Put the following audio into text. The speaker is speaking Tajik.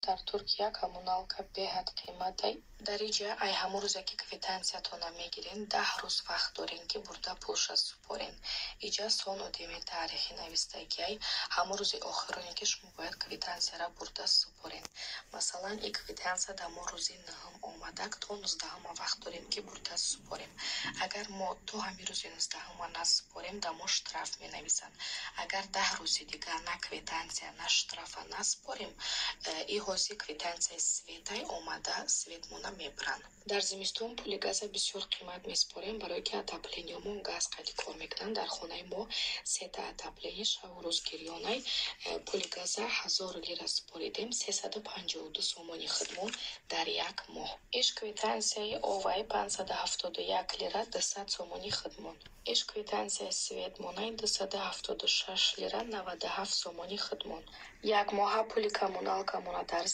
Дар Туркия коммуналка беҳад қимматай. Дар иҷа ай ҳамон рӯзе ки квитансиятона мегирин 10 рӯз вақт дорин ки бурда пулша супорин. Иҷа сон одеми таърихи навистагиай ҳамон рӯзи охироне ки шумо бояд квитансияра бурда супорин. Масалан и квитансия дамон рӯзи 9 омадак то 19 вақт дорем ки бурда супорим. Агар мо то ҳамин рӯзи 19 насупорем дамо штраф менависанд. Агар 10 рӯзи дигар на квитансия на штрафа насупорим и ҳози квитансияи светай омада светмона мебаранд. Дар зимистон пули газа бисёр қиммат месупорем, барое ки отоплениямон газ қайди кор мекунанд. Дар хонаи мо сета отопление шаву рӯз гирёнай пули газа 1000 лира супоридем, 352 сомони хидмон дар як моҳ. Иш квитансияи овай 571 лира 200 сомони хидмон. Иш квитансияи светмонай 276 лира 97 сомони хидмон. Як моҳа пули коммуналкамона дар